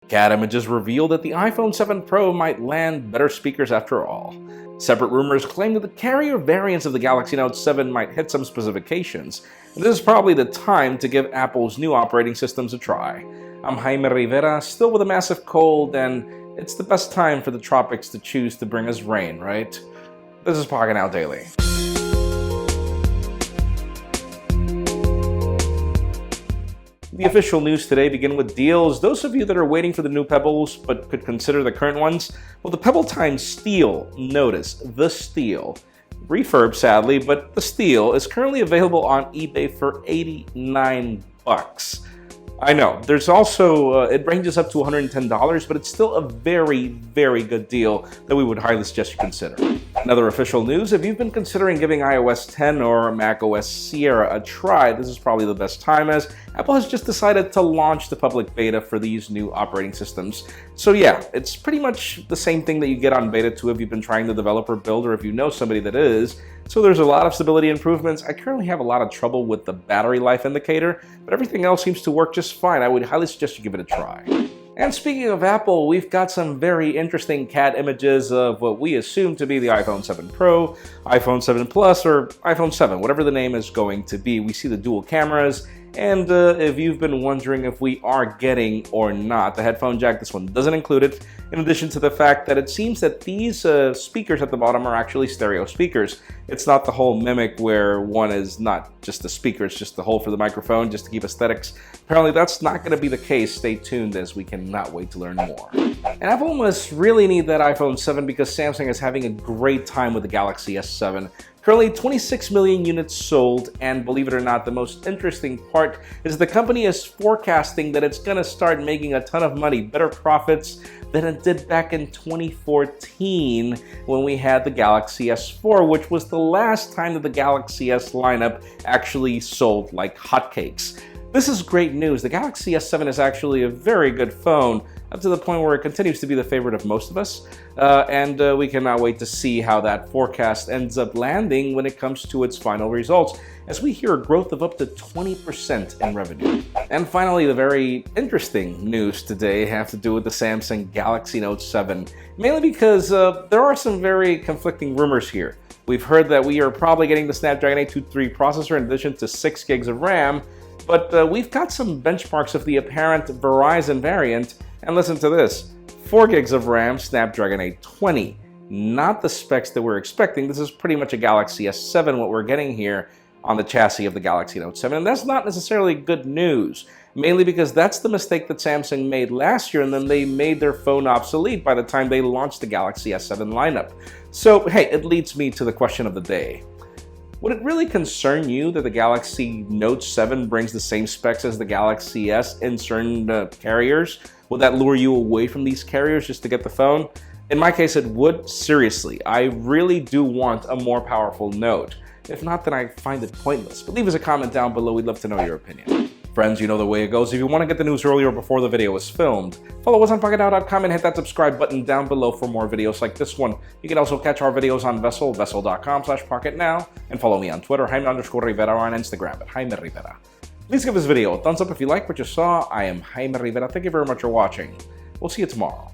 CAD images reveal that the iPhone 7 Pro might land better speakers after all. Separate rumors claim that the carrier variants of the Galaxy Note 7 might hit some specifications, and this is probably the time to give Apple's new operating systems a try. I'm Jaime Rivera, still with a massive cold, and it's the best time for the tropics to choose to bring us rain, right? This is Pocketnow Daily. The official news today begin with deals. Those of you that are waiting for the new Pebbles but could consider the current ones, well, the Pebble Time Steel, notice, the Steel. Refurb, sadly, but the Steel is currently available on eBay for $89. I know, there's also, it ranges up to $110, but it's still a very, very good deal that we would highly suggest you consider. Another official news, if you've been considering giving iOS 10 or macOS Sierra a try, this is probably the best time, as Apple has just decided to launch the public beta for these new operating systems. So yeah, it's pretty much the same thing that you get on Beta 2 if you've been trying to develop or build, or if you know somebody that is. So there's a lot of stability improvements. I currently have a lot of trouble with the battery life indicator, but everything else seems to work just fine. I would highly suggest you give it a try. And speaking of Apple, we've got some very interesting CAD images of what we assume to be the iPhone 7 Pro, iPhone 7 Plus, or iPhone 7, whatever the name is going to be. We see the dual cameras, and if you've been wondering if we are getting or not the headphone jack, this one doesn't include it, in addition to the fact that it seems that these speakers at the bottom are actually stereo speakers. It's not the whole mimic where one is not just the speaker, it's just the hole for the microphone, just to keep aesthetics. Apparently that's not going to be the case. Stay tuned, as we cannot wait to learn more. And Apple must really need that iPhone 7 because Samsung is having a great time with the Galaxy S7. Currently 26 million units sold, and believe it or not, the most interesting part is the company is forecasting that it's going to start making a ton of money, better profits than it did back in 2014 when we had the Galaxy S4, which was the last time that the Galaxy S lineup actually sold like hotcakes. This is great news. The Galaxy S7 is actually a very good phone, up to the point where it continues to be the favorite of most of us, and we cannot wait to see how that forecast ends up landing when it comes to its final results, as we hear a growth of up to 20% in revenue. And finally, the very interesting news today has to do with the Samsung Galaxy Note 7, mainly because there are some very conflicting rumors here. We've heard that we are probably getting the Snapdragon 823 processor in addition to 6 gigs of RAM, but we've got some benchmarks of the apparent Verizon variant, and listen to this, 4 gigs of RAM, Snapdragon 820. Not the specs that we're expecting. This is pretty much a Galaxy S7, what we're getting here on the chassis of the Galaxy Note 7, and that's not necessarily good news, mainly because that's the mistake that Samsung made last year, and then they made their phone obsolete by the time they launched the Galaxy S7 lineup. So hey, it leads me to the question of the day. Would it really concern you that the Galaxy Note 7 brings the same specs as the Galaxy S in certain carriers? Would that lure you away from these carriers just to get the phone? In my case, it would. Seriously, I really do want a more powerful Note. If not, then I find it pointless. But leave us a comment down below. We'd love to know your opinion. Friends, you know the way it goes. If you want to get the news earlier before the video is filmed, follow us on Pocketnow.com and hit that subscribe button down below for more videos like this one. You can also catch our videos on vessel.com/Pocketnow, and follow me on Twitter, Jaime_Rivera, or on Instagram at Jaime Rivera. Please give this video a thumbs up if you like what you saw. I am Jaime Rivera. Thank you very much for watching. We'll see you tomorrow.